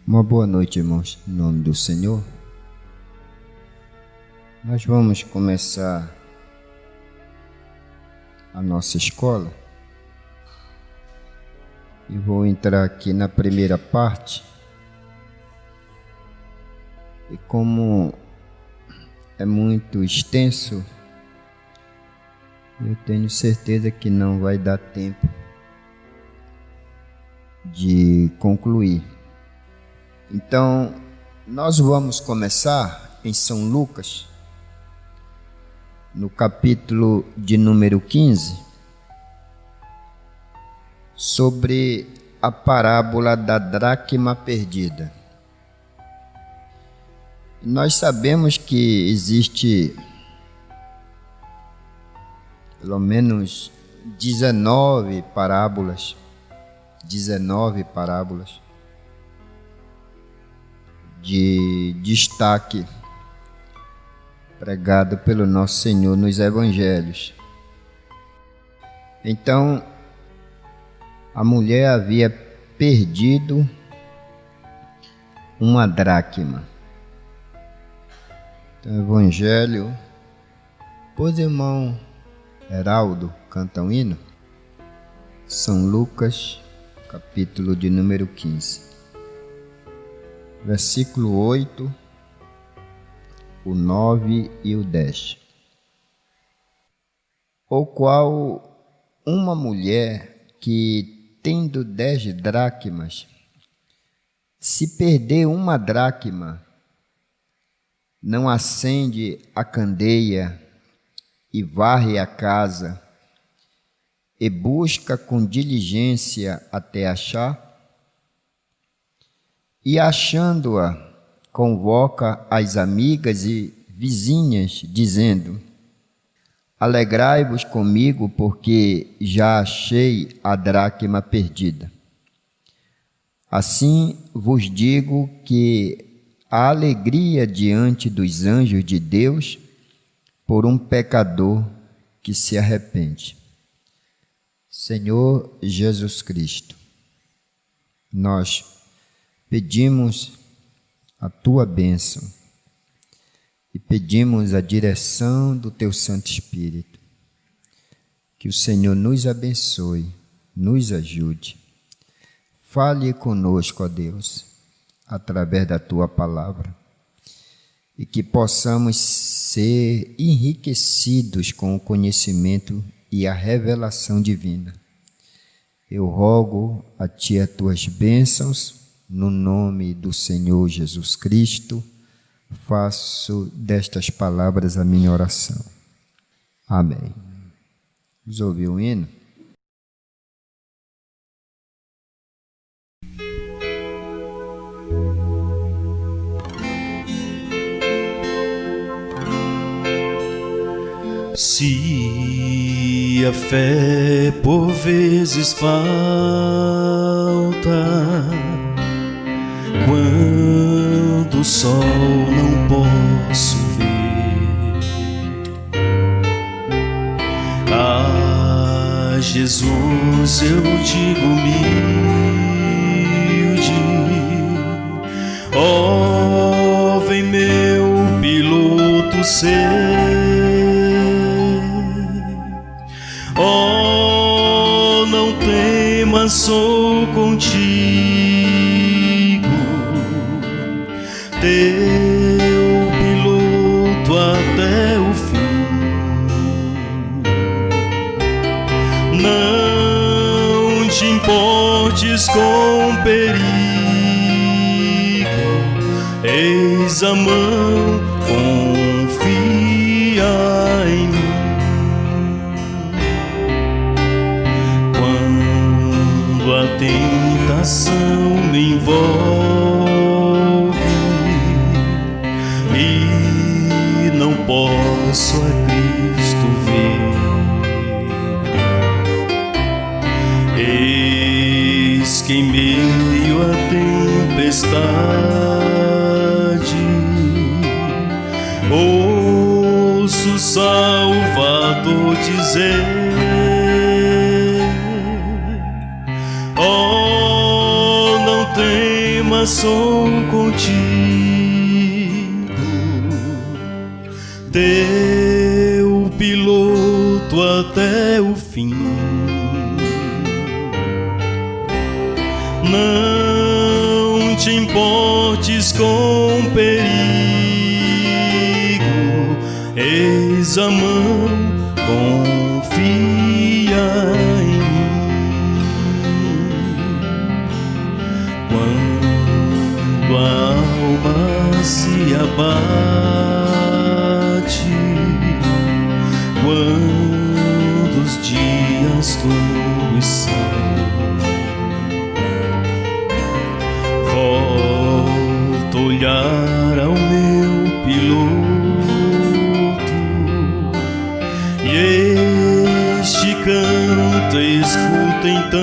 Uma boa noite, irmãos, em nome do Senhor. Nós vamos começar a nossa escola e vou entrar aqui na primeira parte. E como é muito extenso, eu tenho certeza que não vai dar tempo de concluir. Então, nós vamos começar em São Lucas, no capítulo de número 15, sobre a parábola da dracma perdida. Nós sabemos que existe pelo menos 19 parábolas de destaque pregado pelo nosso Senhor nos Evangelhos. Então, a mulher havia perdido uma dracma. Então, o Evangelho, pois irmão Heraldo canta um hino, São Lucas, capítulo de número 15. Versículo 8, o 9 e o 10. O qual uma mulher que, tendo 10 dracmas, se perder uma dracma, não acende a candeia e varre a casa, e busca com diligência até achar? E achando-a, convoca as amigas e vizinhas, dizendo: alegrai-vos comigo, porque já achei a dracma perdida. Assim vos digo que a alegria diante dos anjos de Deus por um pecador que se arrepende. Senhor Jesus Cristo, nós pedimos a Tua bênção e pedimos a direção do Teu Santo Espírito. Que o Senhor nos abençoe, nos ajude. Fale conosco, ó Deus, através da Tua palavra, e que possamos ser enriquecidos com o conhecimento e a revelação divina. Eu rogo a Ti as Tuas bênçãos, no nome do Senhor Jesus Cristo, faço destas palavras a minha oração. Amém. Vamos ouvir o hino? Se a fé por vezes falta, quando o sol não posso ver, a Jesus eu digo humilde: ó, vem meu piloto ser. Oh, não temas, sou contigo, teu piloto até o fim. Não te importes com perigo, eis a mão, confia em mim. A tentação me envolve e não posso a Cristo ver. Eis que em meio à tempestade ouço o Salvador dizer: oh, não temas, tema, sou contigo, teu piloto até o fim. Não te importes com perigo, eis a mão, confia em mim. Quando a alma se abate, quando os dias longos são, volto a olhar ao meu piloto e este canto escuta então.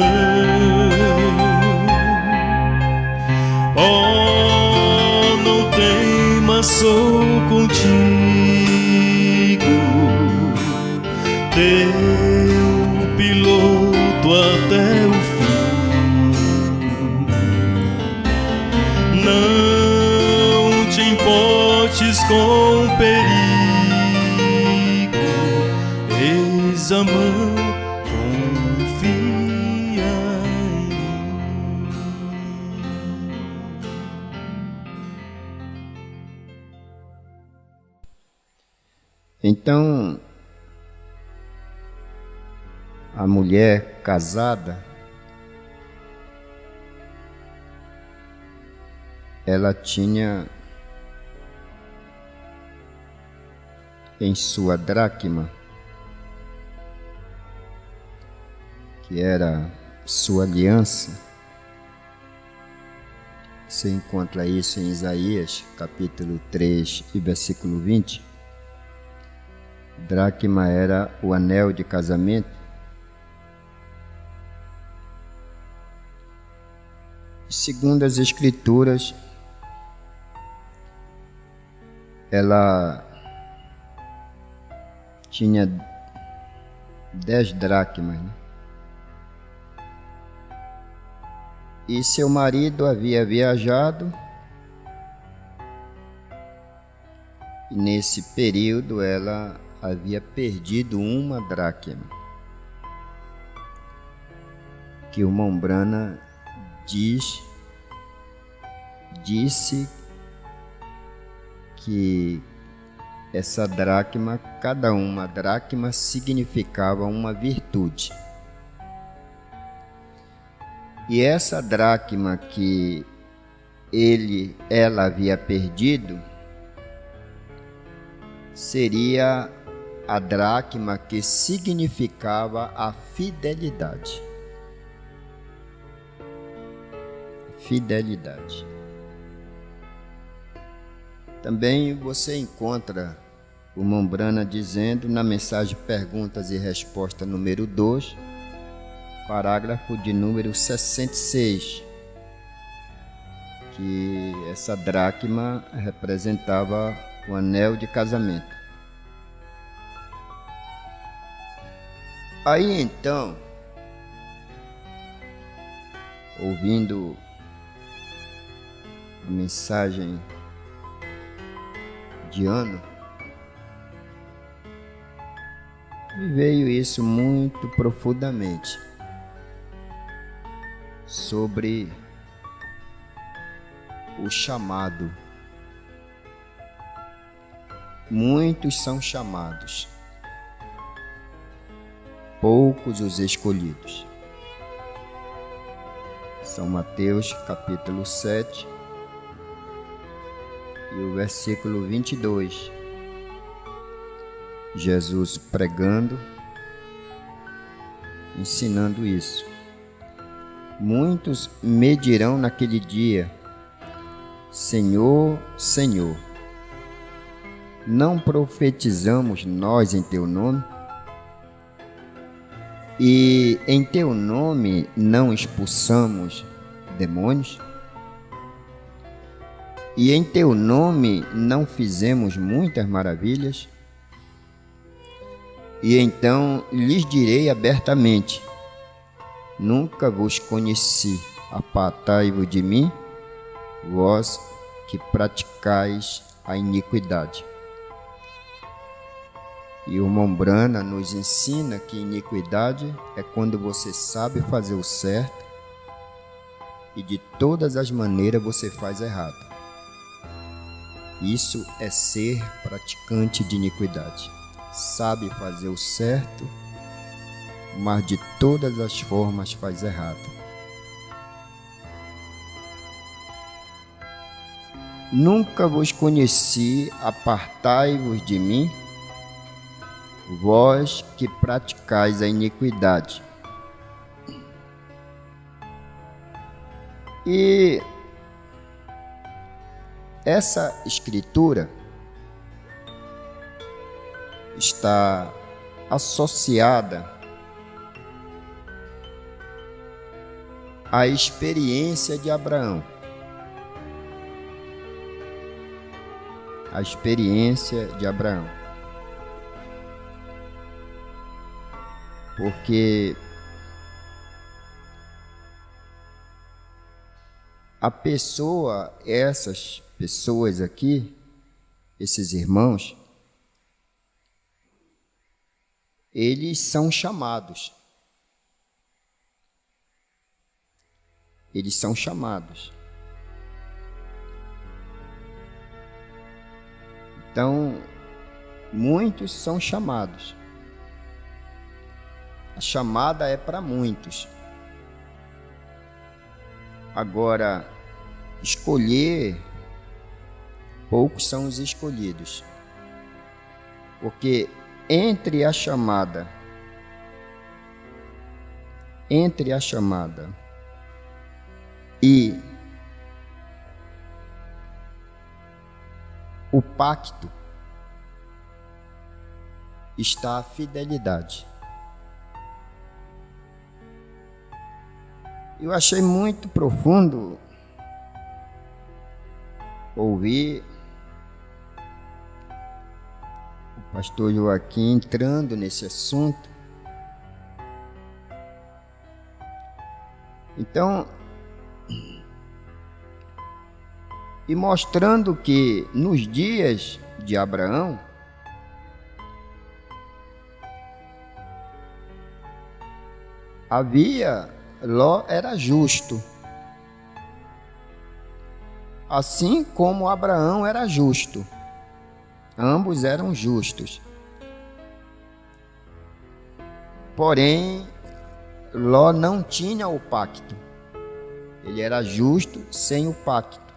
Oh, não temas, sou contigo, teu piloto até o fim. Não te importes com perigo, eis a mão, confia em mim. Então, a mulher casada, ela tinha em sua dracma, que era sua aliança. Você encontra isso em Isaías, capítulo 3 e versículo 20. Dracma era o anel de casamento. Segundo as Escrituras, ela tinha 10 dracmas, né? E seu marido havia viajado, e nesse período ela havia perdido uma dracma, que o Mombrana disse que essa dracma, cada uma dracma significava uma virtude. E essa dracma que ela havia perdido seria a dracma que significava a fidelidade. Fidelidade. Também você encontra o Mombrana dizendo na mensagem Perguntas e Respostas número 2, parágrafo de número 66, que essa dracma representava o anel de casamento. Aí então, ouvindo a mensagem de Ana, me veio isso muito profundamente sobre o chamado. Muitos são chamados, poucos os escolhidos. São Mateus capítulo 7 e o versículo 22. Jesus pregando, ensinando isso. Muitos me dirão naquele dia: Senhor, Senhor, não profetizamos nós em teu nome? E em teu nome não expulsamos demônios? E em teu nome não fizemos muitas maravilhas? E então lhes direi abertamente: nunca vos conheci, apartai-vos de mim, vós que praticais a iniquidade. E o irmão Brana nos ensina que iniquidade é quando você sabe fazer o certo e de todas as maneiras você faz errado. Isso é ser praticante de iniquidade. Sabe fazer o certo, mas de todas as formas faz errado. Nunca vos conheci, apartai-vos de mim, vós que praticais a iniquidade. E essa escritura está associada à experiência de Abraão. A experiência de Abraão. Porque essas pessoas aqui, esses irmãos, eles são chamados. Eles são chamados. Então, muitos são chamados. A chamada é para muitos. Agora, escolher, poucos são os escolhidos. Porque entre a chamada e o pacto está a fidelidade. Eu achei muito profundo ouvir o pastor Joaquim entrando nesse assunto. Então, e mostrando que nos dias de Abraão, Ló era justo, assim como Abraão era justo. Ambos eram justos. Porém, Ló não tinha o pacto. Ele era justo sem o pacto.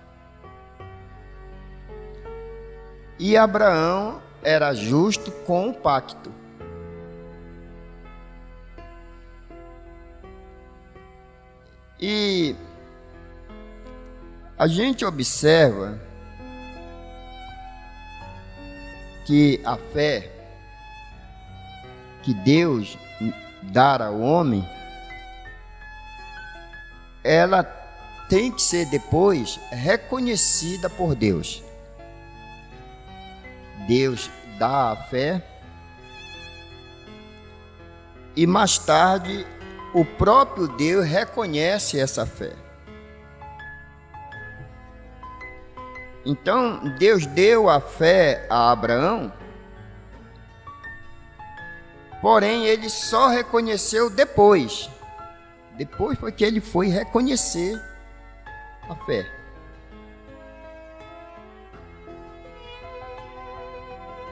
E Abraão era justo com o pacto. E a gente observa que a fé que Deus dá ao homem, ela tem que ser depois reconhecida por Deus. Deus dá a fé e mais tarde o próprio Deus reconhece essa fé. Então, Deus deu a fé a Abraão, porém ele só reconheceu depois. Depois foi que ele foi reconhecer a fé.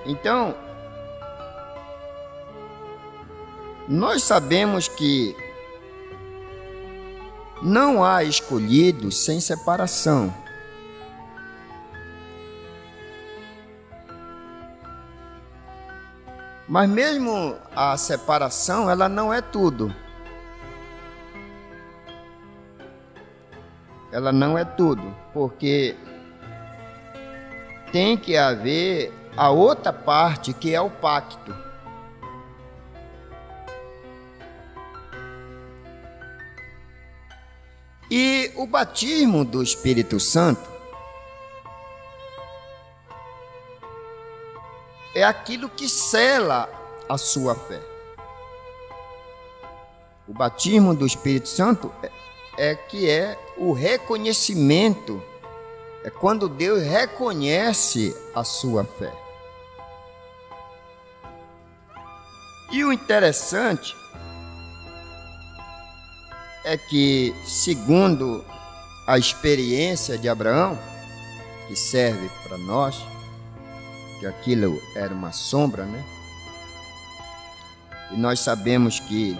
Então, nós sabemos que não há escolhido sem separação. Mas mesmo a separação, ela não é tudo. Ela não é tudo, porque tem que haver a outra parte, que é o pacto. E o batismo do Espírito Santo é aquilo que sela a sua fé. O batismo do Espírito Santo é o reconhecimento É quando Deus reconhece a sua fé. E o interessante é que, segundo a experiência de Abraão, que serve para nós, que aquilo era uma sombra, né? E nós sabemos que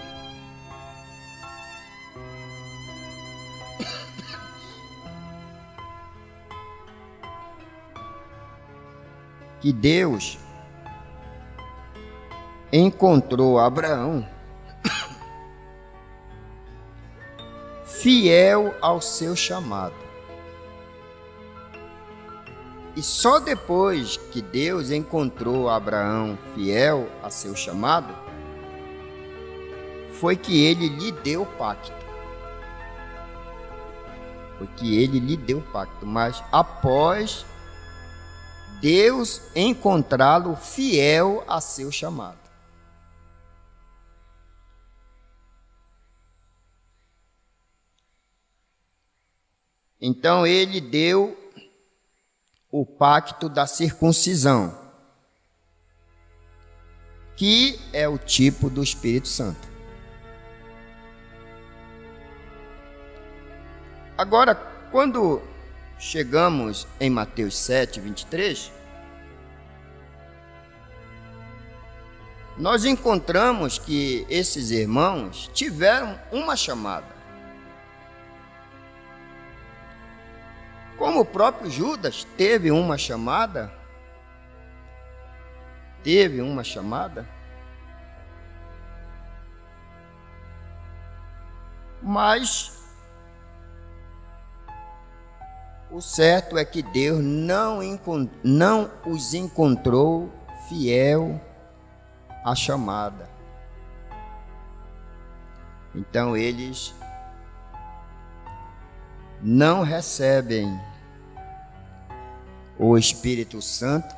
Deus encontrou Abraão fiel ao seu chamado. E só depois que Deus encontrou Abraão fiel a seu chamado, foi que ele lhe deu o pacto. Mas após Deus encontrá-lo fiel a seu chamado. Então ele deu o pacto da circuncisão, que é o tipo do Espírito Santo. Agora, quando chegamos em Mateus 7, 23, nós encontramos que esses irmãos tiveram uma chamada. Como o próprio Judas teve uma chamada, mas o certo é que Deus não os encontrou fiel à chamada. Então eles não recebem o Espírito Santo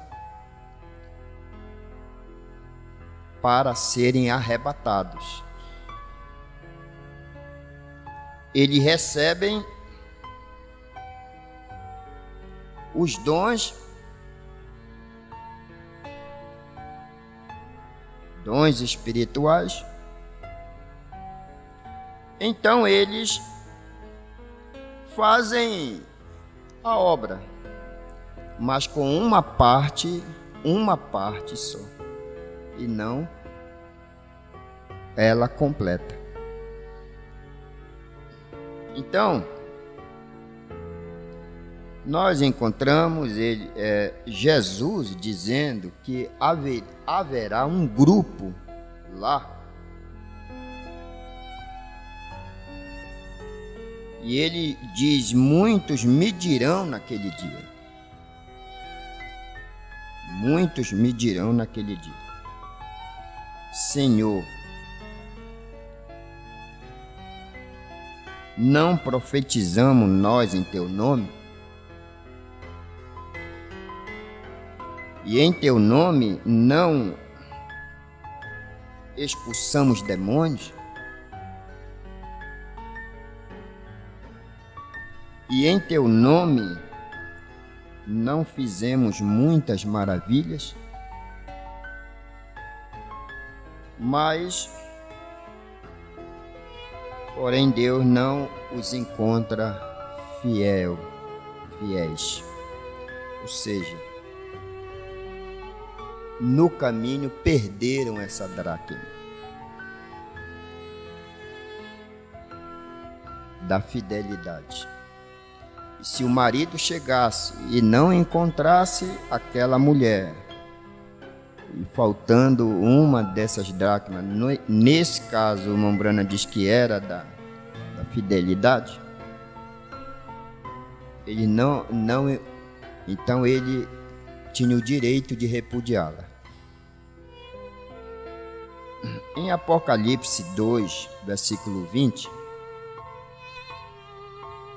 para serem arrebatados. Eles recebem os dons espirituais. Então eles fazem a obra, mas com uma parte só, e não ela completa. Então, nós encontramos Jesus dizendo que haverá um grupo lá, e ele diz: muitos me dirão naquele dia. Muitos me dirão naquele dia: Senhor, não profetizamos nós em teu nome? E em teu nome não expulsamos demônios? E em teu nome não fizemos muitas maravilhas? Porém Deus não os encontra fiéis. Ou seja, no caminho perderam essa dracma da fidelidade. E se o marido chegasse e não encontrasse aquela mulher, e faltando uma dessas dracmas, nesse caso o irmão Brana diz que era da fidelidade, ele então ele tinha o direito de repudiá-la. Em Apocalipse 2, versículo 20,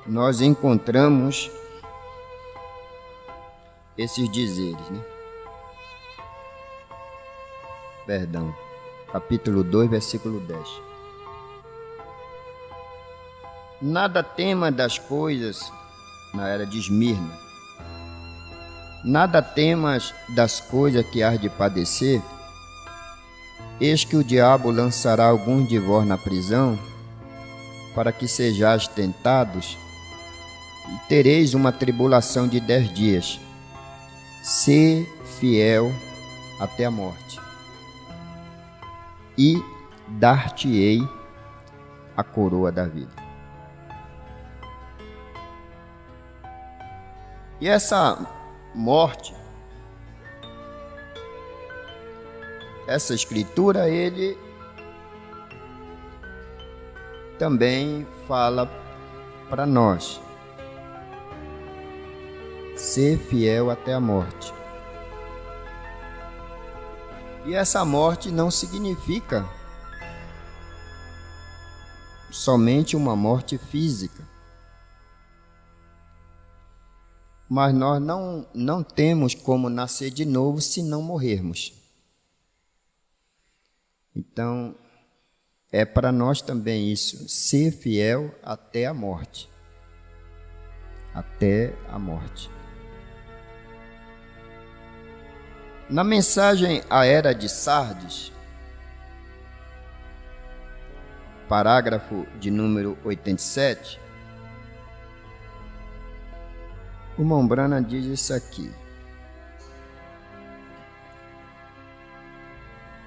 nós encontramos esses dizeres, né? Capítulo 2, versículo 10. Nada tema das coisas, na era de Esmirna, Nada temas das coisas que hás de padecer, eis que o diabo lançará alguns de vós na prisão, para que sejais tentados, e tereis uma tribulação de 10 dias. Sê fiel até a morte, e dar-te-ei a coroa da vida. E essa morte, essa escritura, ele também fala para nós: ser fiel até a morte. E essa morte não significa somente uma morte física. Mas nós não temos como nascer de novo se não morrermos. Então, é para nós também isso, ser fiel até a morte. Até a morte. Na mensagem à era de Sardes, parágrafo de número 87, o irmão Branham diz isso aqui: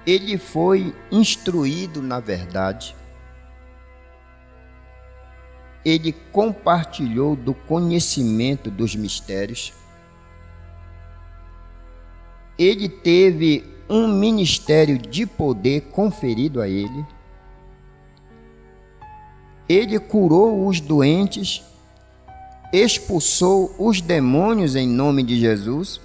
ele foi instruído na verdade, ele compartilhou do conhecimento dos mistérios, ele teve um ministério de poder conferido a ele, ele curou os doentes, expulsou os demônios em nome de Jesus,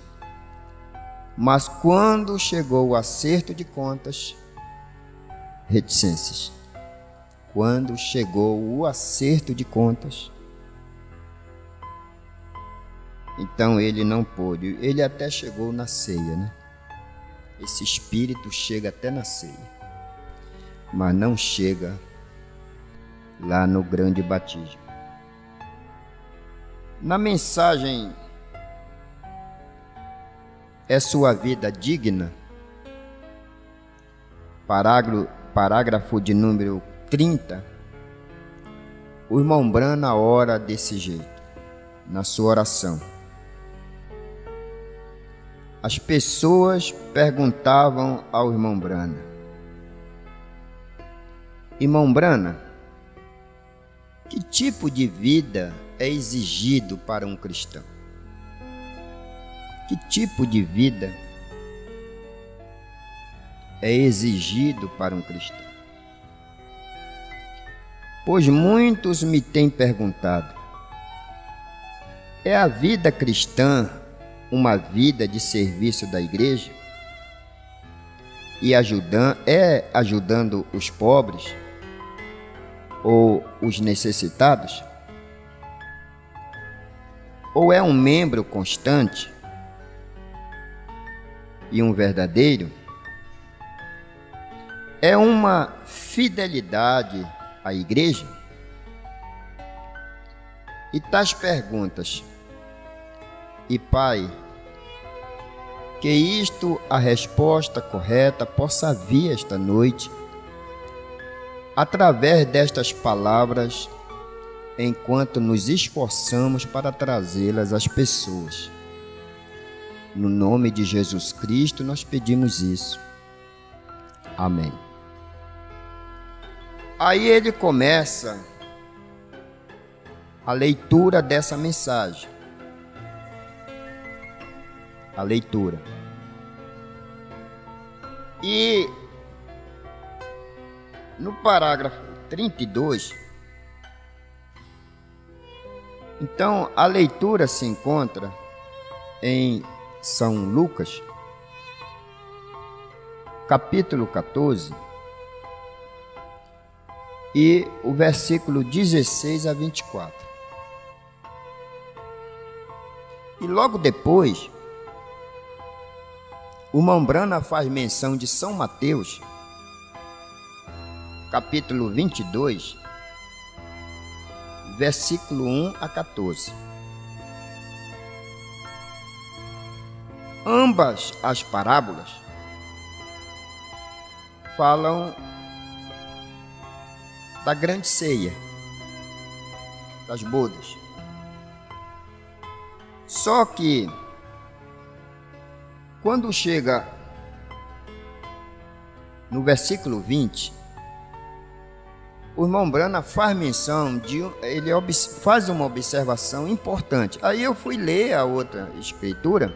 mas quando chegou o acerto de contas, reticências. Quando chegou o acerto de contas, então ele não pôde. Ele até chegou na ceia, né? Esse espírito chega até na ceia, mas não chega lá no grande batismo. Na mensagem É Sua Vida Digna, parágrafo de número 30, o irmão Branham ora desse jeito, na sua oração. As pessoas perguntavam ao irmão Branham: irmão Branham, que tipo de vida é exigido para um cristão? Que tipo de vida é exigido para um cristão? Pois muitos me têm perguntado: é a vida cristã uma vida de serviço da igreja? E ajudando os pobres ou os necessitados? Ou é um membro constante e um verdadeiro? É uma fidelidade à igreja? E tais perguntas, e Pai, que isto a resposta correta possa vir esta noite, através destas palavras, enquanto nos esforçamos para trazê-las às pessoas. No nome de Jesus Cristo nós pedimos isso. Amém. Aí ele começa a leitura dessa mensagem. A leitura. E no parágrafo 32, então a leitura se encontra em São Lucas, capítulo 14, e o versículo 16 a 24. E logo depois, o irmão Branham faz menção de São Mateus, capítulo 22, versículo 1 a 14. ambas as parábolas falam da grande ceia, das bodas. Só que, quando chega no versículo 20, o irmão Brana faz menção ele faz uma observação importante. Aí eu fui ler a outra escritura,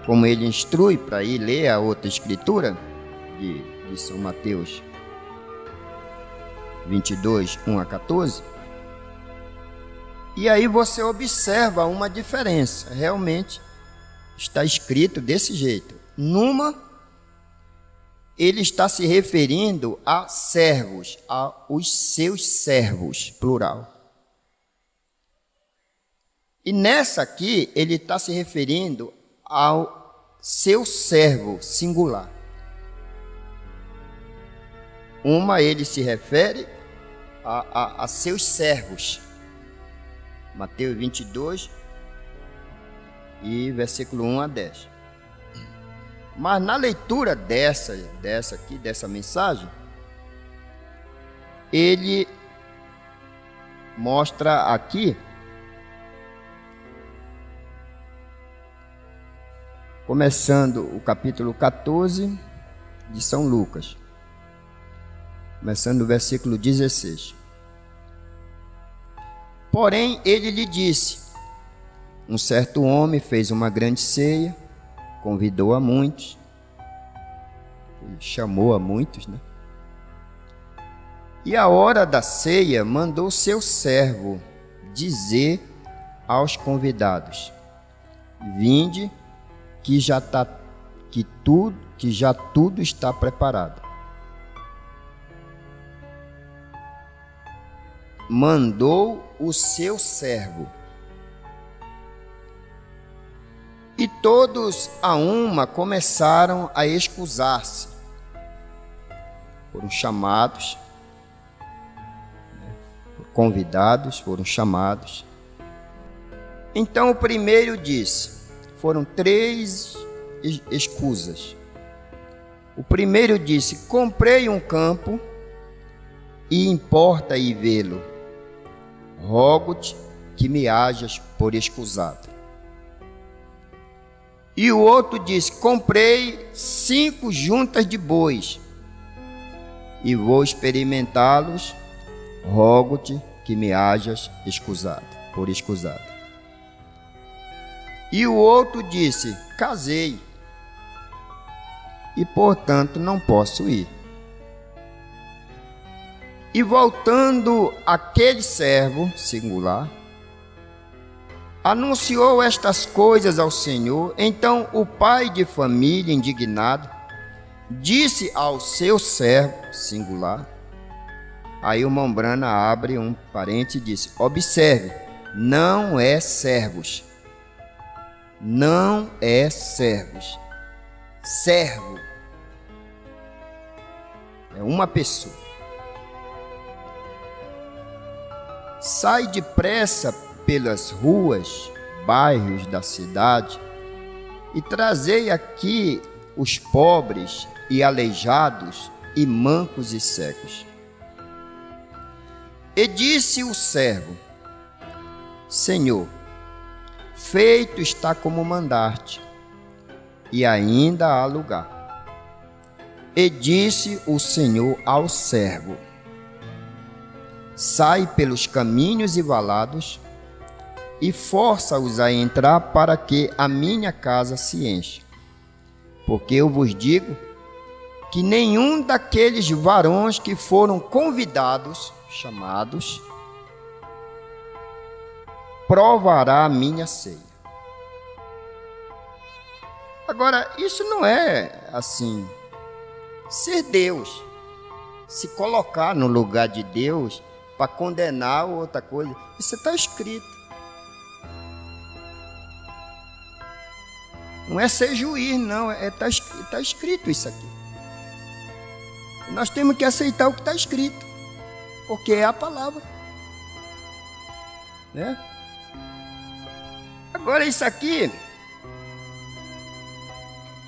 como ele instrui para ir ler a outra escritura de São Mateus 22, 1 a 14. E aí você observa uma diferença. Realmente está escrito desse jeito. Numa, ele está se referindo a servos, aos seus servos, plural. E nessa aqui, ele está se referindo ao seu servo, singular. Uma, ele se refere a seus servos. Mateus 22, e versículo 1 a 10. Mas na leitura dessa mensagem, ele mostra aqui, começando o capítulo 14 de São Lucas, começando no versículo 16. Porém, ele lhe disse: um certo homem fez uma grande ceia, convidou a muitos, chamou a muitos, né? E à hora da ceia mandou seu servo dizer aos convidados: vinde, que já tudo está preparado. Mandou o seu servo. E todos a uma começaram a excusar-se. Foram chamados, convidados, foram chamados. Então o primeiro disse, foram 3 escusas. O primeiro disse: comprei um campo e importa ir vê-lo. Rogo-te que me hajas por escusado. E o outro disse: comprei 5 juntas de bois e vou experimentá-los. Rogo-te que me hajas por escusado. E o outro disse: casei e portanto não posso ir. E voltando aquele servo, singular, anunciou estas coisas ao Senhor. Então o pai de família, indignado, disse ao seu servo, singular. Aí o Mombrana abre um parênteses e disse: observe, não é servos. Não é servos. Servo é uma pessoa. Sai depressa pelas ruas, bairros da cidade e trazei aqui os pobres e aleijados e mancos e cegos. E disse o servo: Senhor, feito está como mandaste, e ainda há lugar. E disse o Senhor ao servo: sai pelos caminhos e valados e força-os a entrar para que a minha casa se encha. Porque eu vos digo que nenhum daqueles varões que foram convidados, chamados, provará a minha ceia. Agora, isso não é assim, ser Deus, se colocar no lugar de Deus para condenar outra coisa. Isso está escrito. Não é ser juiz, não. Está escrito isso aqui. Nós temos que aceitar o que está escrito, porque é a palavra, né? Agora isso aqui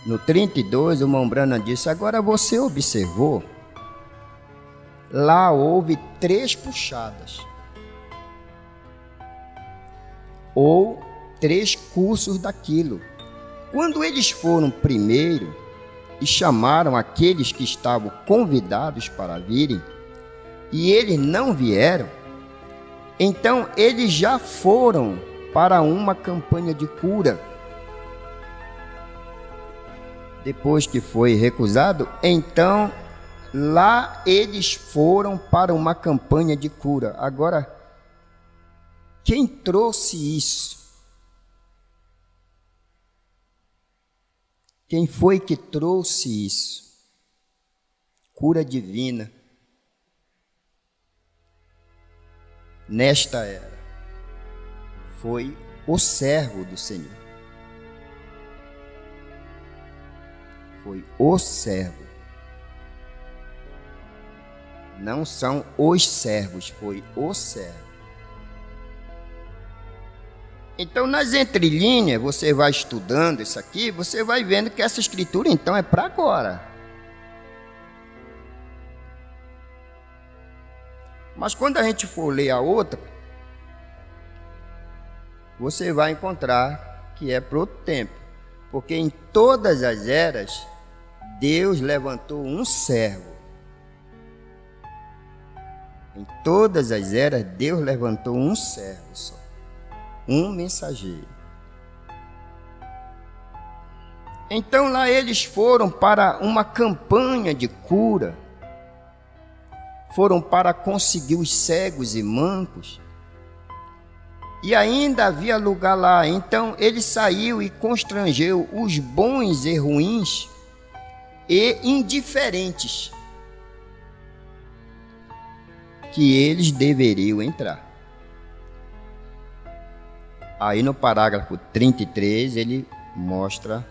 No 32, o irmão Branham disse: agora você observou, lá houve 3 puxadas, ou 3 cursos daquilo. Quando eles foram primeiro e chamaram aqueles que estavam convidados para virem, e eles não vieram, então eles já foram para uma campanha de cura. Depois que foi recusado, então lá eles foram para uma campanha de cura. Agora, quem trouxe isso? Quem foi que trouxe isso? Cura divina. Nesta era, foi o servo do Senhor. Foi o servo. Não são os servos, foi o servo. Então, nas entrelinhas, você vai estudando isso aqui, você vai vendo que essa escritura, então, é para agora. Mas quando a gente for ler a outra, você vai encontrar que é para outro tempo. Porque em todas as eras, Deus levantou um servo. Em todas as eras, Deus levantou um servo só. Um mensageiro. Então lá eles foram para uma campanha de cura. Foram para conseguir os cegos e mancos. E ainda havia lugar lá. Então ele saiu e constrangeu os bons e ruins e indiferentes, que eles deveriam entrar. Aí no parágrafo 33 ele mostra,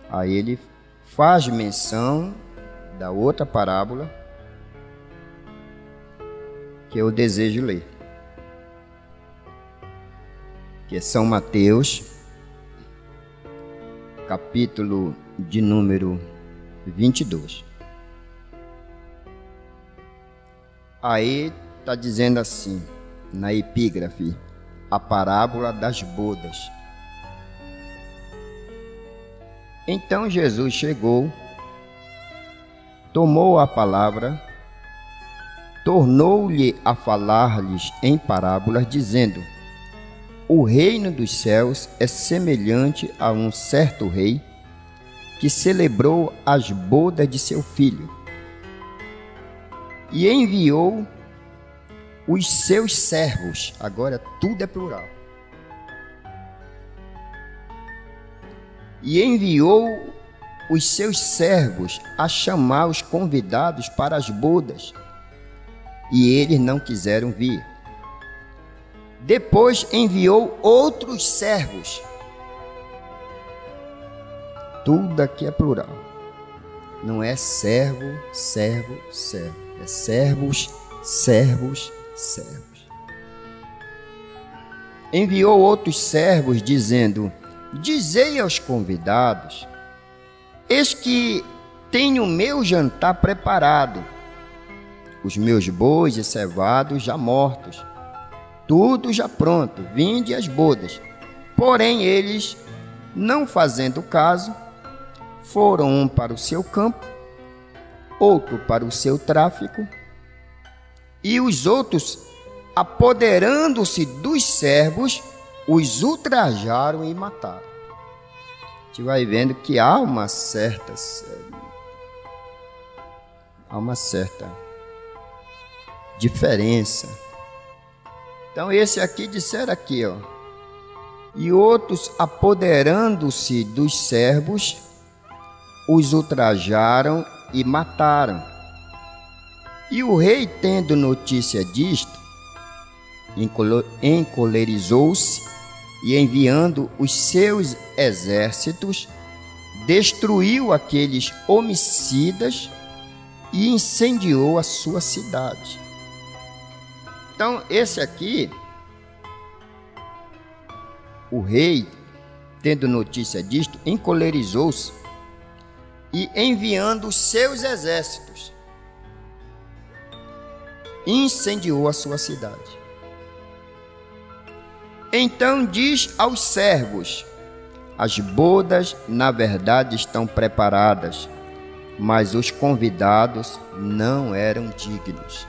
aí ele faz menção da outra parábola que eu desejo ler, que é São Mateus, capítulo de número 22. Aí está dizendo assim, na epígrafe, a parábola das bodas. Então Jesus chegou, tomou a palavra, tornou-lhe a falar-lhes em parábolas, dizendo: o reino dos céus é semelhante a um certo rei que celebrou as bodas de seu filho e enviou os seus servos. Agora tudo é plural. E enviou os seus servos a chamar os convidados para as bodas, e eles não quiseram vir. Depois enviou outros servos. Tudo aqui é plural. Não é servo, servo, servo. É servos, servos, servos. Enviou outros servos, dizendo: dizei aos convidados: eis que tenho o meu jantar preparado, os meus bois e cevados já mortos, tudo já pronto, vinde às bodas. Porém eles, não fazendo caso, foram um para o seu campo, outro para o seu tráfico, e os outros, apoderando-se dos servos, os ultrajaram e mataram. A gente vai vendo que há uma certa diferença. Então esse aqui disseram aqui, ó, e outros, apoderando-se dos servos, os ultrajaram e mataram. E o rei, tendo notícia disto, encolerizou-se e, enviando os seus exércitos, destruiu aqueles homicidas e incendiou a sua cidade. Então esse aqui, o rei, tendo notícia disto, encolerizou-se e, enviando os seus exércitos, incendiou a sua cidade. Então diz aos servos: as bodas, na verdade, estão preparadas, mas os convidados não eram dignos.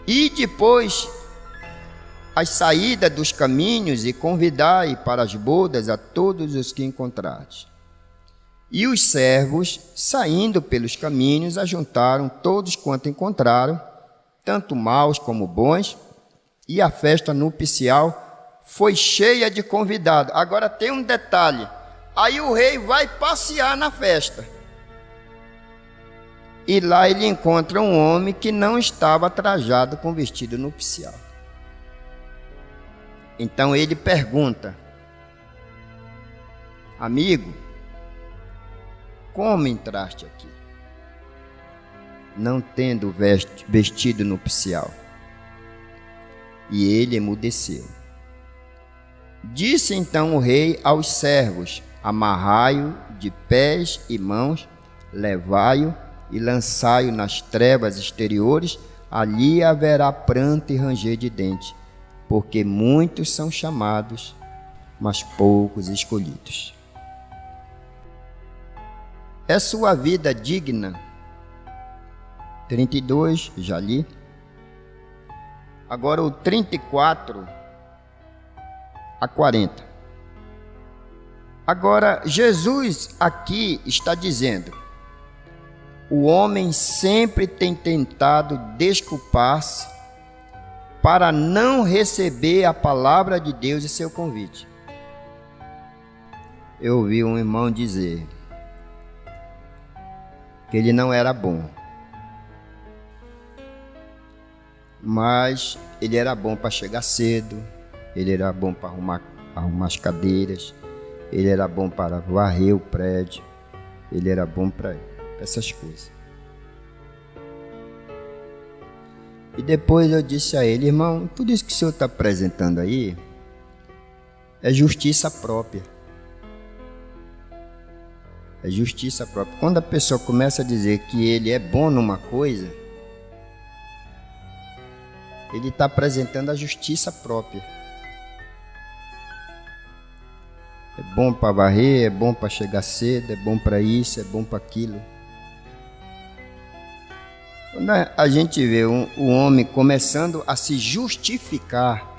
E depois as saídas dos caminhos e convidai para as bodas a todos os que encontrardes. E os servos, saindo pelos caminhos, ajuntaram todos quanto encontraram, tanto maus como bons, e a festa nupcial foi cheia de convidados. Agora tem um detalhe: aí o rei vai passear na festa. E lá ele encontra um homem que não estava trajado com vestido nupcial. Então ele pergunta: amigo, como entraste aqui, não tendo vestido nupcial? E ele emudeceu. Disse então o rei aos servos: amarrai-o de pés e mãos, levai-o e lançai-o nas trevas exteriores, ali haverá pranto e ranger de dentes, porque muitos são chamados, mas poucos escolhidos. É sua vida digna? 32, já li. Agora o 34 a 40. Agora Jesus aqui está dizendo: o homem sempre tem tentado desculpar-se para não receber a palavra de Deus e seu convite. Eu ouvi um irmão dizer que ele não era bom, mas ele era bom para chegar cedo, ele era bom para arrumar as cadeiras, ele era bom para varrer o prédio, ele era bom para essas coisas. E depois eu disse a ele: irmão, tudo isso que o senhor está apresentando aí é justiça própria. É justiça própria. Quando a pessoa começa a dizer que ele é bom numa coisa, ele está apresentando a justiça própria. É bom para varrer, é bom para chegar cedo, é bom para isso, é bom para aquilo. Quando a gente vê o homem começando a se justificar,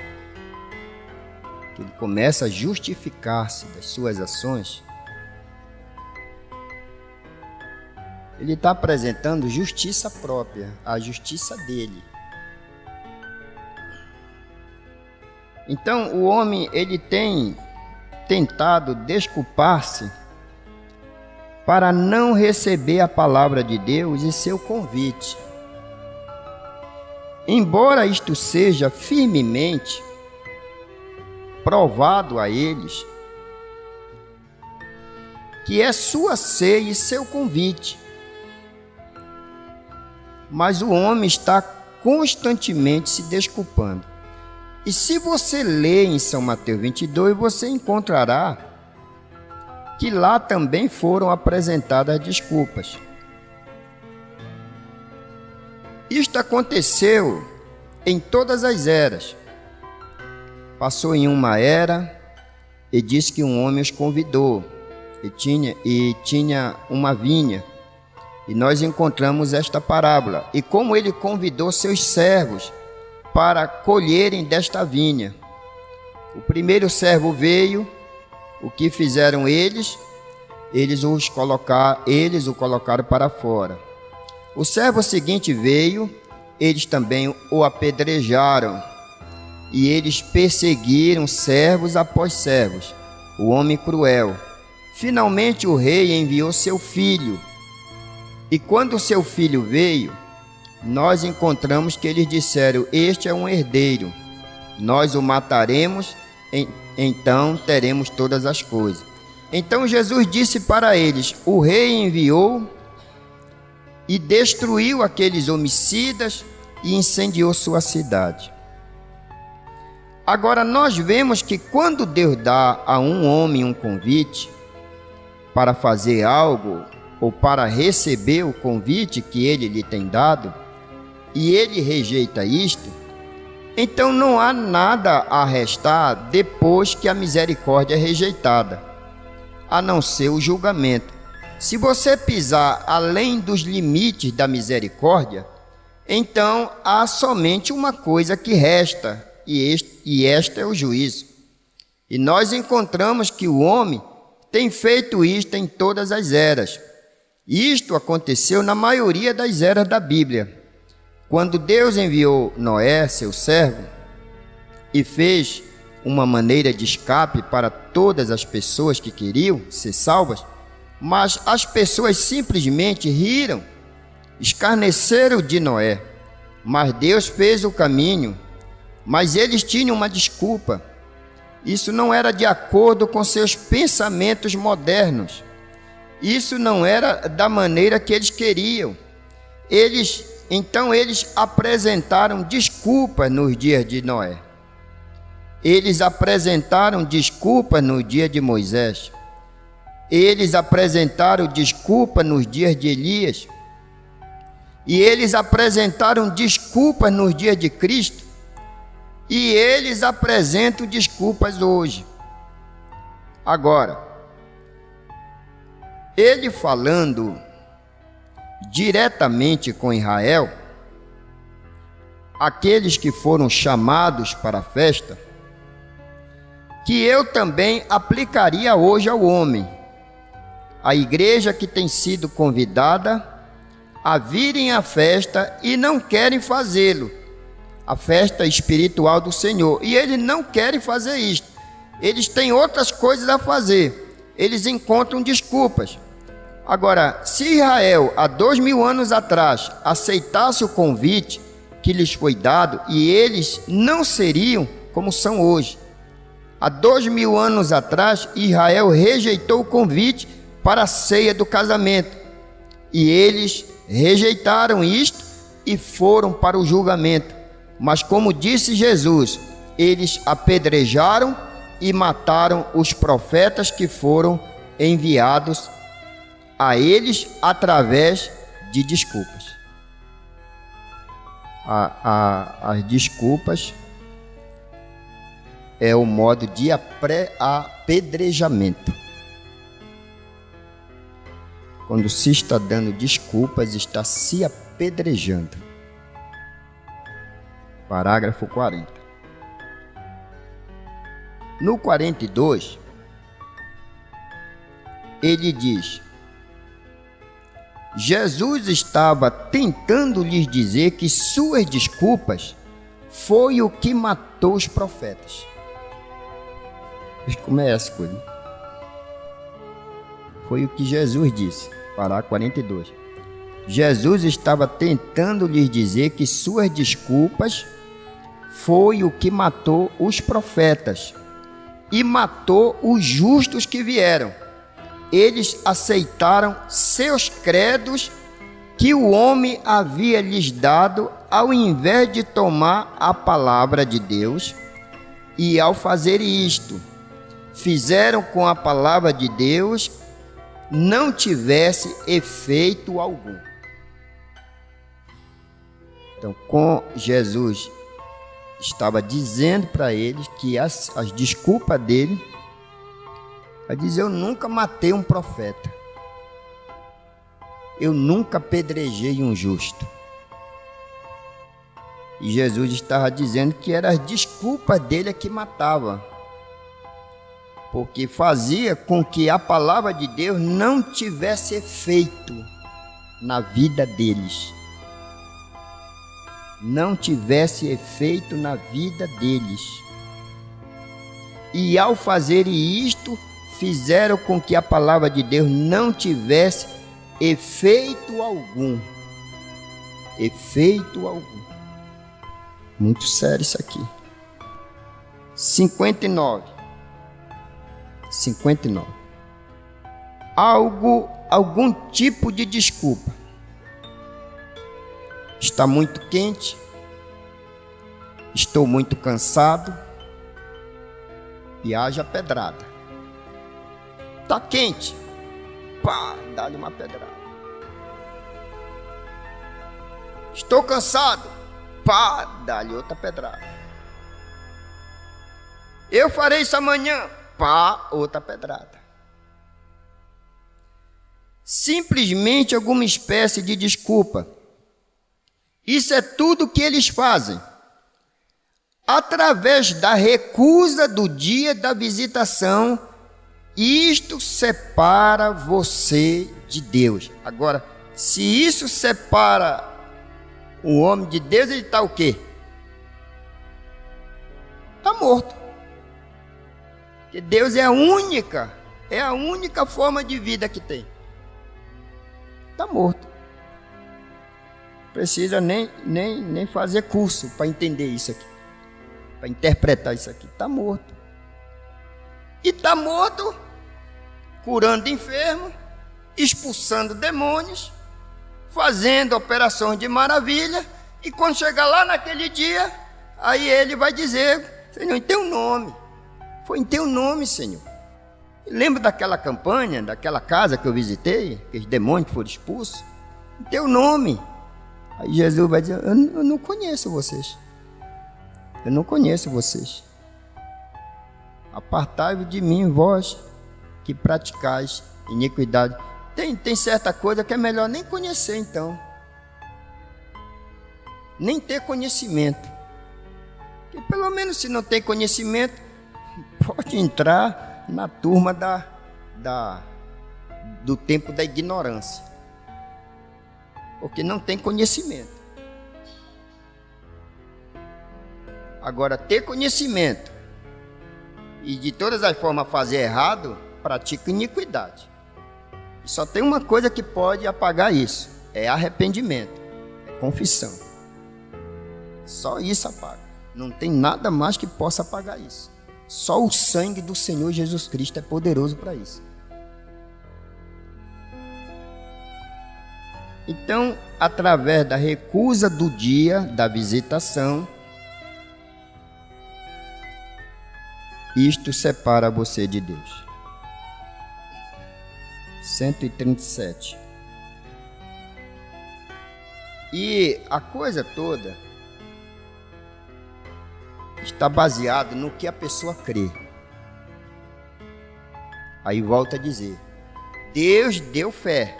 que ele começa a justificar-se das suas ações, ele está apresentando justiça própria, a justiça dele. Então o homem, ele tem tentado desculpar-se para não receber a palavra de Deus e seu convite. Embora isto seja firmemente provado a eles, que é sua ceia e seu convite, mas o homem está constantemente se desculpando. E se você ler em São Mateus 22, você encontrará que lá também foram apresentadas desculpas. Isto aconteceu em todas as eras. Passou em uma era e disse que um homem os convidou e tinha uma vinha. E nós encontramos esta parábola. E como ele convidou seus servos para colherem desta vinha. O primeiro servo veio, o que fizeram eles? Eles o colocaram para fora. O servo seguinte veio, eles também o apedrejaram. E eles perseguiram servos após servos, o homem cruel. Finalmente o rei enviou seu filho. E quando seu filho veio, nós encontramos que eles disseram: este é um herdeiro, nós o mataremos, então teremos todas as coisas. Então Jesus disse para eles: o rei enviou e destruiu aqueles homicidas e incendiou sua cidade. Agora, nós vemos que quando Deus dá a um homem um convite para fazer algo ou para receber o convite que ele lhe tem dado, e ele rejeita isto, então não há nada a restar depois que a misericórdia é rejeitada, a não ser o julgamento. Se você pisar além dos limites da misericórdia, então há somente uma coisa que resta, e esta é o juízo. E nós encontramos que o homem tem feito isto em todas as eras. Isto aconteceu na maioria das eras da Bíblia. Quando Deus enviou Noé, seu servo, e fez uma maneira de escape para todas as pessoas que queriam ser salvas, mas as pessoas simplesmente riram, escarneceram de Noé. Mas Deus fez o caminho, mas eles tinham uma desculpa. Isso não era de acordo com seus pensamentos modernos. Isso não era da maneira que eles queriam. Então eles apresentaram desculpas nos dias de Noé. Eles apresentaram desculpas no dia de Moisés. Eles apresentaram desculpas nos dias de Elias. E eles apresentaram desculpas nos dias de Cristo. E eles apresentam desculpas hoje. Agora, ele falando diretamente com Israel, aqueles que foram chamados para a festa, que eu também aplicaria hoje ao homem, a igreja que tem sido convidada a virem à festa e não querem fazê-lo, a festa espiritual do Senhor, e eles não querem fazer isto, eles têm outras coisas a fazer, eles encontram desculpas. Agora, se Israel, há 2000 anos atrás, aceitasse o convite que lhes foi dado, e eles não seriam como são hoje. Há 2000 anos atrás, Israel rejeitou o convite para a ceia do casamento, e eles rejeitaram isto e foram para o julgamento. Mas como disse Jesus, eles apedrejaram e mataram os profetas que foram enviados a eles através de desculpas. As desculpas é o modo de apedrejamento. Quando se está dando desculpas, está se apedrejando. Parágrafo 40. No 42, ele diz: Jesus estava tentando lhes dizer que suas desculpas foi o que matou os profetas. Como é essa coisa? Foi o que Jesus disse. Parágrafo 42. Jesus estava tentando lhes dizer que suas desculpas foi o que matou os profetas e matou os justos que vieram. Eles aceitaram seus credos que o homem havia lhes dado, ao invés de tomar a palavra de Deus, e ao fazer isto, fizeram com a palavra de Deus não tivesse efeito algum. Então, com Jesus estava dizendo para eles que as desculpas dele, a dizer: eu nunca matei um profeta, eu nunca apedrejei um justo. E Jesus estava dizendo que eram as desculpas dele que matava, porque fazia com que a palavra de Deus não tivesse efeito na vida deles. Não tivesse efeito na vida deles. E ao fazerem isto, fizeram com que a palavra de Deus não tivesse efeito algum. Efeito algum. Muito sério isso aqui. 59. Algum tipo de desculpa. Está muito quente. Estou muito cansado. e haja pedrada. Está quente, pá, dá-lhe uma pedrada. Estou cansado, pá, dá-lhe outra pedrada. Eu farei isso amanhã, pá, outra pedrada. Simplesmente alguma espécie de desculpa. Isso é tudo que eles fazem. Através da recusa do dia da visitação, isto separa você de Deus. Agora, se isso separa o homem de Deus, ele está o quê? Está morto. Porque Deus é a única forma de vida que tem. Está morto. Precisa nem fazer curso para entender isso aqui, para interpretar isso aqui. Está morto. E está morto curando enfermo, expulsando demônios, fazendo operações de maravilha. E quando chegar lá naquele dia, aí ele vai dizer: Senhor, em teu nome, foi em teu nome, Senhor. Lembra daquela campanha, daquela casa que eu visitei, aqueles demônios que foram expulsos? Em teu nome. Aí Jesus vai dizer: eu não conheço vocês. Eu não conheço vocês. Apartai-vos de mim, vós que praticais iniquidade. Tem certa coisa que é melhor nem conhecer, então. Nem ter conhecimento. Porque pelo menos se não tem conhecimento, pode entrar na turma do tempo da ignorância. Porque não tem conhecimento. Agora, ter conhecimento e de todas as formas fazer errado, pratica iniquidade. E só tem uma coisa que pode apagar isso: é arrependimento, é confissão. Só isso apaga. Não tem nada mais que possa apagar isso. Só o sangue do Senhor Jesus Cristo é poderoso para isso. Então, através da recusa do dia da visitação, isto separa você de Deus. 137. E a coisa toda está baseada no que a pessoa crê. Aí volta a dizer: Deus deu fé,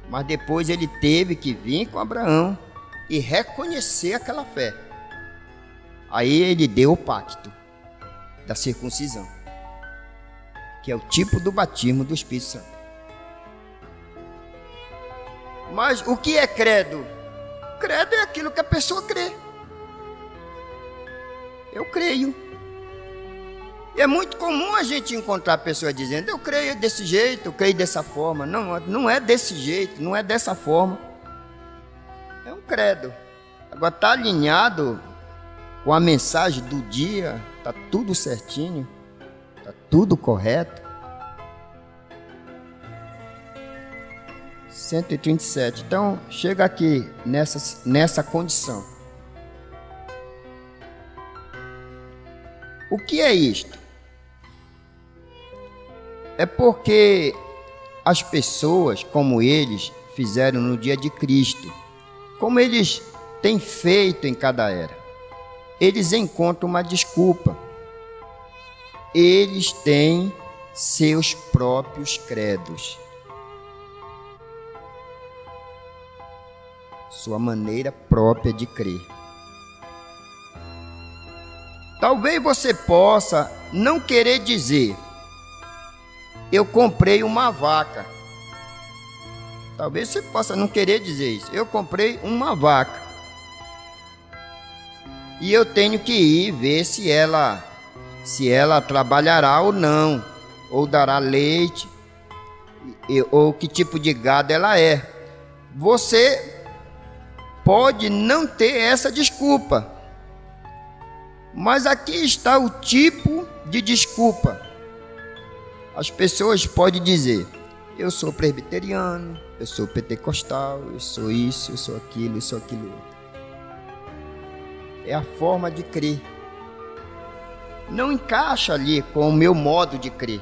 mas depois ele teve que vir com Abraão e reconhecer aquela fé. Aí ele deu o pacto da circuncisão, que é o tipo do batismo do Espírito Santo. Mas o que é credo? Credo é aquilo que a pessoa crê. Eu creio. E é muito comum a gente encontrar pessoas dizendo: eu creio desse jeito, eu creio dessa forma. Não é desse jeito, não é dessa forma. É um credo. Agora está alinhado com a mensagem do dia, está tudo certinho, está tudo correto. 137. Então, chega aqui nessa condição. O que é isto? É porque as pessoas, como eles fizeram no dia de Cristo, como eles têm feito em cada era, eles encontram uma desculpa. Eles têm seus próprios credos, sua maneira própria de crer. Talvez você possa não querer dizer: eu comprei uma vaca. Talvez você possa não querer dizer isso. Eu comprei uma vaca e eu tenho que ir ver se ela trabalhará ou não, ou dará leite, ou que tipo de gado ela é. Você pode não ter essa desculpa, mas aqui está o tipo de desculpa. As pessoas podem dizer: eu sou presbiteriano, eu sou pentecostal, eu sou isso, eu sou aquilo, eu sou aquilo outro. É a forma de crer. não encaixa ali com o meu modo de crer.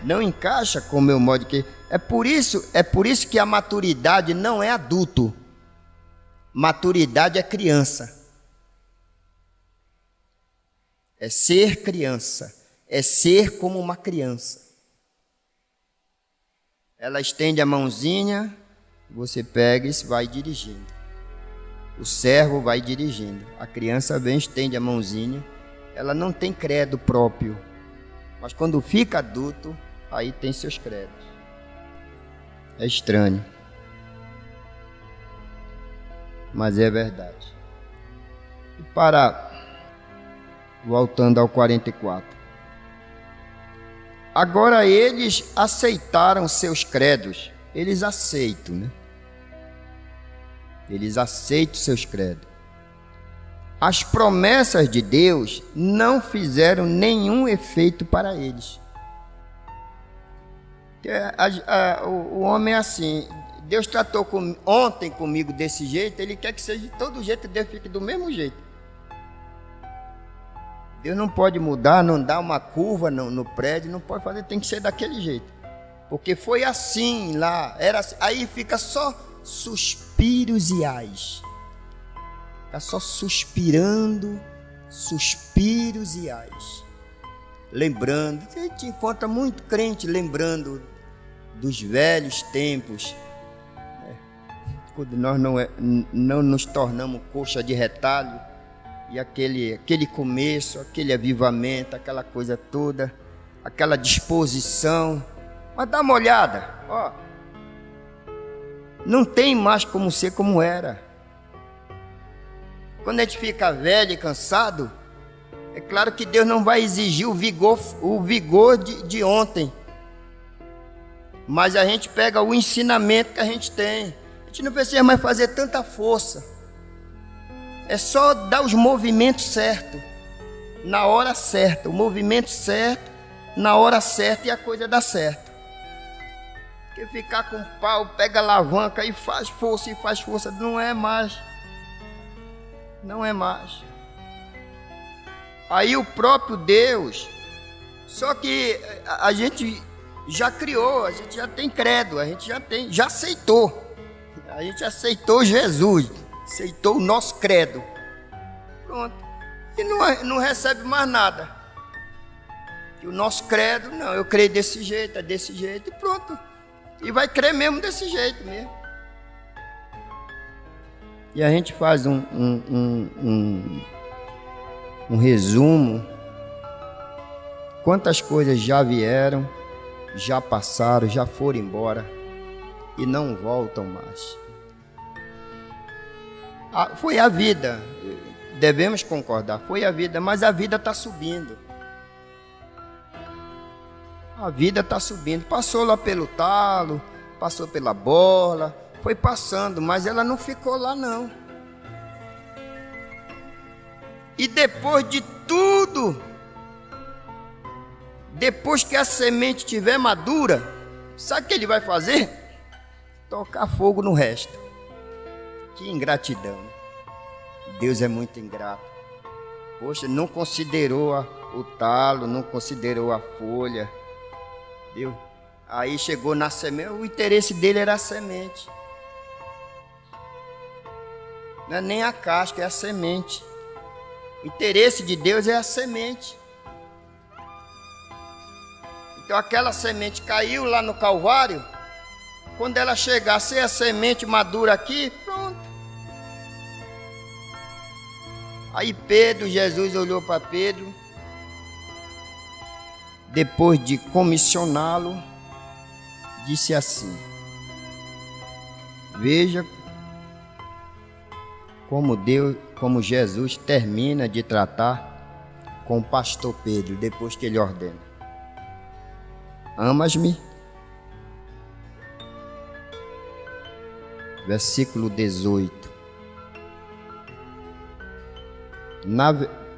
Não encaixa com o meu modo de crer. É por isso que a maturidade não é adulto. Maturidade é criança. É ser criança. É ser como uma criança. Ela estende a mãozinha, você pega e vai dirigindo. O servo vai dirigindo. A criança vem, estende a mãozinha. Ela não tem credo próprio. Mas quando fica adulto, aí tem seus credos. É estranho. Mas é verdade. E voltando ao 44. Agora eles aceitaram seus credos. Eles aceitam, né? Eles aceitam seus credos. As promessas de Deus não fizeram nenhum efeito para eles. O homem é assim. Deus tratou ontem comigo desse jeito, Ele quer que seja de todo jeito, Deus fique do mesmo jeito. Deus não pode mudar, não dá uma curva no prédio, não pode fazer, tem que ser daquele jeito. Porque foi assim lá, era assim. Aí fica só suspiros e ais. Fica só suspirando, suspiros e ais. Lembrando, a gente encontra muito crente lembrando dos velhos tempos, né? Quando nós não nos tornamos coxa de retalho, e aquele começo, aquele avivamento, aquela coisa toda, aquela disposição. Mas dá uma olhada, ó, não tem mais como ser como era. Quando a gente fica velho e cansado, é claro que Deus não vai exigir o vigor de ontem. Mas a gente pega o ensinamento que a gente tem. A gente não precisa mais fazer tanta força. É só dar os movimentos certos, na hora certa. O movimento certo, na hora certa, e a coisa dá certo. Porque ficar com o pau, pega a alavanca e faz força, não é mais. Não é mais. Aí o próprio Deus, só que a gente já criou, a gente já tem credo, a gente já aceitou. A gente aceitou Jesus, aceitou o nosso credo. Pronto. E não recebe mais nada. E o nosso credo, não, eu creio desse jeito, é desse jeito, e pronto. E vai crer mesmo desse jeito mesmo. E a gente faz um resumo. Quantas coisas já vieram, já passaram, já foram embora e não voltam mais. Foi a vida, devemos concordar, foi a vida, mas a vida está subindo. A vida está subindo, passou lá pelo talo, passou pela bola, foi passando, mas ela não ficou lá não. E depois de tudo, depois que a semente estiver madura, sabe o que ele vai fazer? Tocar fogo no resto. Que ingratidão. Deus é muito ingrato. Poxa, não considerou o talo, não considerou a folha. Deu. Aí chegou na semente, o interesse dele era a semente. Não é nem a casca, é a semente. O interesse de Deus é a semente. Então aquela semente caiu lá no Calvário. Quando ela chegar a ser a semente madura aqui, pronto. Aí Jesus olhou para Pedro, depois de comissioná-lo, disse assim: veja como Jesus termina de tratar com o pastor Pedro, depois que ele ordena: amas-me? Versículo 18.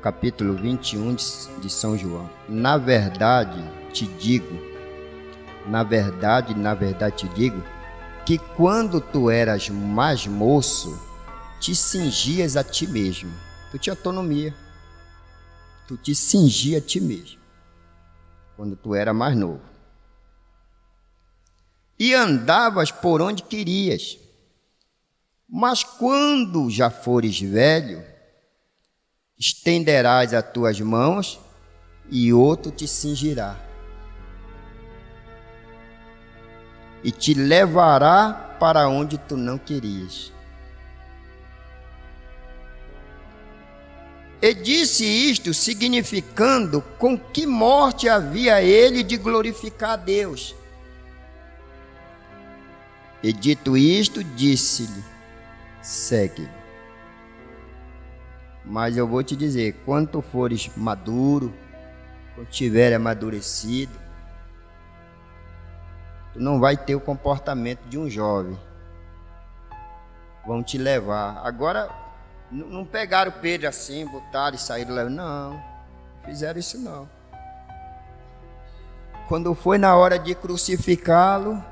Capítulo 21 de São João. Na verdade te digo, que quando tu eras mais moço, te cingias a ti mesmo. Tu tinha autonomia. tu te cingia a ti mesmo, quando tu era mais novo. E andavas por onde querias. Mas quando já fores velho, estenderás as tuas mãos e outro te cingirá. E te levará para onde tu não querias. E disse isto, significando com que morte havia ele de glorificar a Deus. E dito isto, disse-lhe: segue-me. Mas eu vou te dizer, quando tu fores maduro, quando tiver amadurecido, tu não vai ter o comportamento de um jovem. Vão te levar. Agora, não pegaram Pedro assim, botaram e saíram levando. Não, fizeram isso não. Quando foi na hora de crucificá-lo,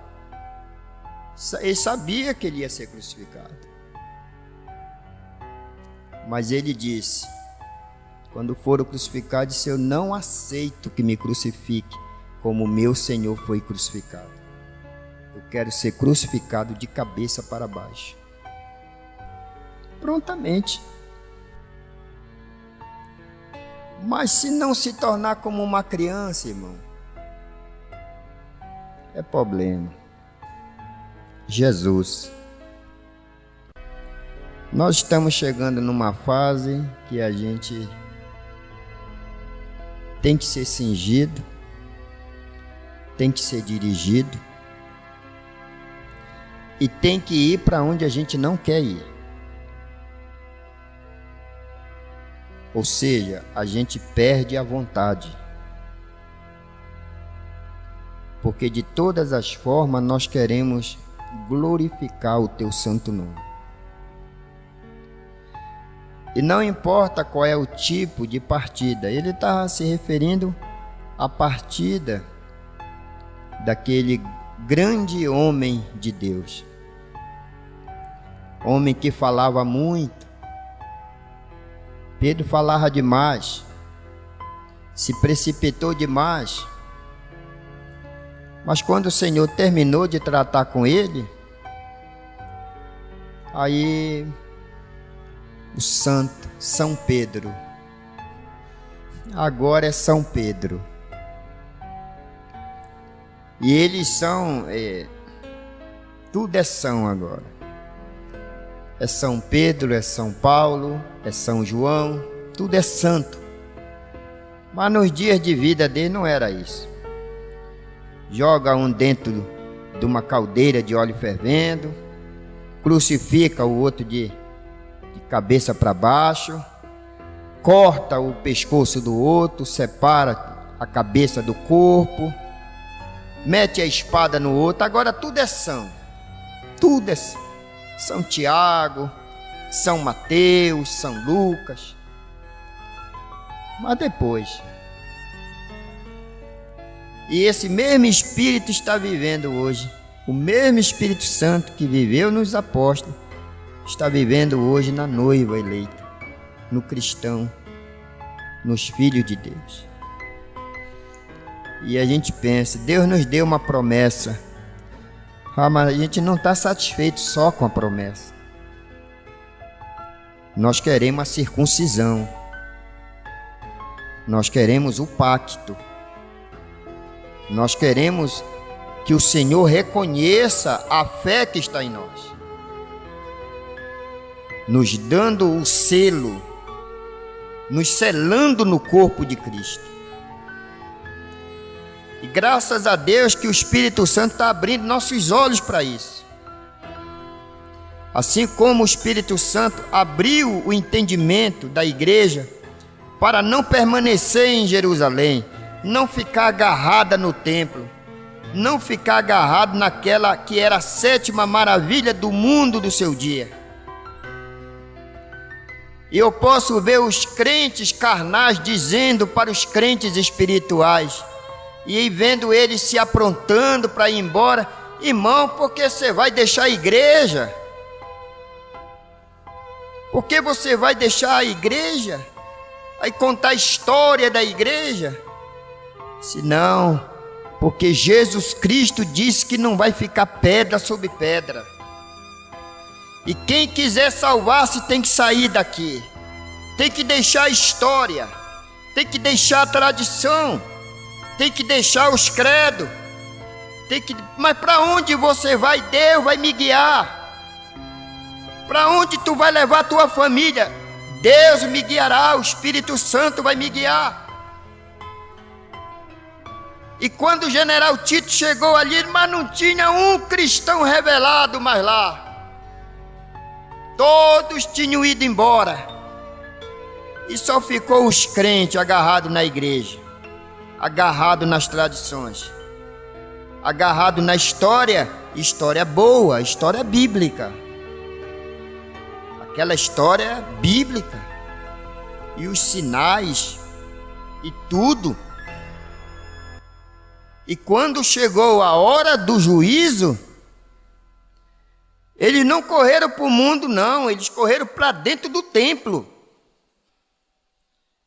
ele sabia que ele ia ser crucificado. Mas ele disse, quando for crucificado, disse: eu não aceito que me crucifique como meu Senhor foi crucificado. Eu quero ser crucificado de cabeça para baixo. Prontamente. Mas se não se tornar como uma criança, irmão, é problema. Jesus. Nós estamos chegando numa fase que a gente tem que ser cingido, tem que ser dirigido e tem que ir para onde a gente não quer ir. Ou seja, a gente perde a vontade. Porque de todas as formas nós queremos glorificar o teu santo nome. E não importa qual é o tipo de partida, ele está se referindo à partida daquele grande homem de Deus. Homem que falava muito. Pedro falava demais, se precipitou demais. Mas quando o Senhor terminou de tratar com ele, aí o santo, São Pedro, agora é São Pedro. E eles são, tudo é São agora. É São Pedro, é São Paulo, é São João, tudo é santo. Mas nos dias de vida dele não era isso. Joga um dentro de uma caldeira de óleo fervendo, crucifica o outro de cabeça para baixo, corta o pescoço do outro, separa a cabeça do corpo, mete a espada no outro. Agora tudo é São, tudo é São. São Tiago, São Mateus, São Lucas. Mas depois, e esse mesmo Espírito está vivendo hoje, o mesmo Espírito Santo que viveu nos apóstolos, está vivendo hoje na noiva eleita, no cristão, nos filhos de Deus. E a gente pensa, Deus nos deu uma promessa, mas a gente não está satisfeito só com a promessa. Nós queremos a circuncisão, nós queremos o pacto, nós queremos que o Senhor reconheça a fé que está em nós, nos dando o selo, nos selando no corpo de Cristo. E graças a Deus que o Espírito Santo está abrindo nossos olhos para isso. Assim como o Espírito Santo abriu o entendimento da igreja para não permanecer em Jerusalém, não ficar agarrada no templo, não ficar agarrado naquela que era a sétima maravilha do mundo do seu dia. E eu posso ver os crentes carnais dizendo para os crentes espirituais, e vendo eles se aprontando para ir embora: irmão, por que você vai deixar a igreja? Por que você vai deixar a igreja? Aí contar a história da igreja? Se não, porque Jesus Cristo disse que não vai ficar pedra sobre pedra. E quem quiser salvar-se tem que sair daqui. Tem que deixar a história. Tem que deixar a tradição. Tem que deixar os credos. Mas para onde você vai? Deus vai me guiar. Para onde tu vai levar a tua família? Deus me guiará, o Espírito Santo vai me guiar. E quando o general Tito chegou ali, mas não tinha um cristão revelado mais lá. Todos tinham ido embora. E só ficou os crentes agarrados na igreja, agarrados nas tradições, agarrados na história boa, história bíblica. Aquela história bíblica. E os sinais e tudo. E quando chegou a hora do juízo, eles não correram para o mundo, não. Eles correram para dentro do templo.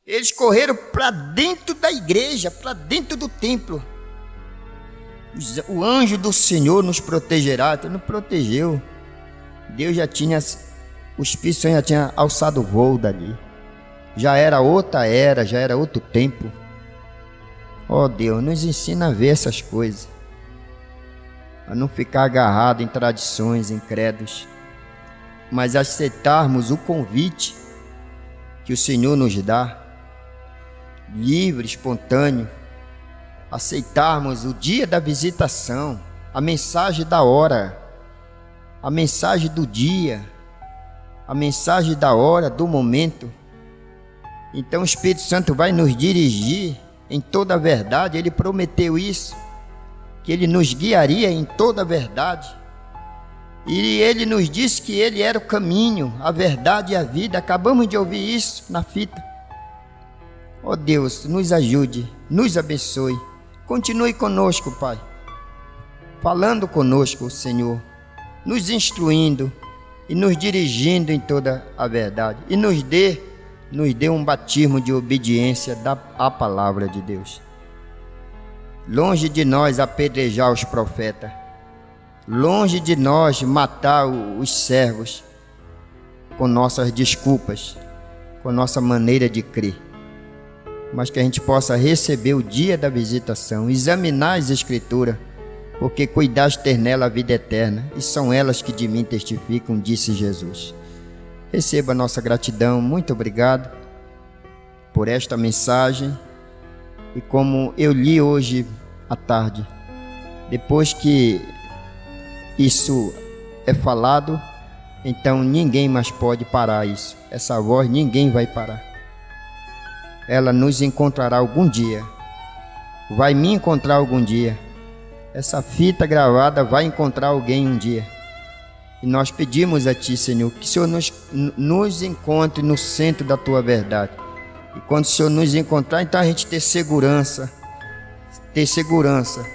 Eles correram para dentro da igreja, para dentro do templo. O anjo do Senhor nos protegerá. Então não protegeu. Deus já tinha, o Espírito Santo já tinha alçado o voo dali. Já era outra era, já era outro tempo. Ó Deus, nos ensina a ver essas coisas, a não ficar agarrado em tradições, em credos, mas aceitarmos o convite que o Senhor nos dá, livre, espontâneo, aceitarmos o dia da visitação, a mensagem da hora, a mensagem do dia, a mensagem da hora, do momento. Então o Espírito Santo vai nos dirigir em toda a verdade. Ele prometeu isso, que Ele nos guiaria em toda a verdade. E Ele nos disse que Ele era o caminho, a verdade e a vida. Acabamos de ouvir isso na fita. Ó Deus, nos ajude, nos abençoe. Continue conosco, Pai, falando conosco, Senhor, nos instruindo e nos dirigindo em toda a verdade. E nos dê um batismo de obediência à palavra de Deus. Longe de nós apedrejar os profetas, longe de nós matar os servos com nossas desculpas, com nossa maneira de crer, mas que a gente possa receber o dia da visitação, examinar as Escrituras, porque cuidaste ter nela a vida eterna, e são elas que de mim testificam, disse Jesus. Receba a nossa gratidão, muito obrigado por esta mensagem. E como eu li hoje à tarde, depois que isso é falado, então ninguém mais pode parar isso. Essa voz ninguém vai parar. Ela nos encontrará algum dia, vai me encontrar algum dia. Essa fita gravada vai encontrar alguém um dia. E nós pedimos a Ti, Senhor, que o Senhor nos encontre no centro da Tua verdade. E quando o Senhor nos encontrar, então a gente ter segurança,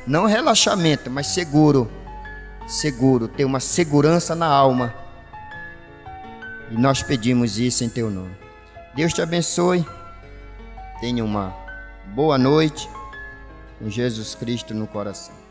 não relaxamento, mas seguro, ter uma segurança na alma. E nós pedimos isso em Teu nome. Deus te abençoe, tenha uma boa noite, com Jesus Cristo no coração.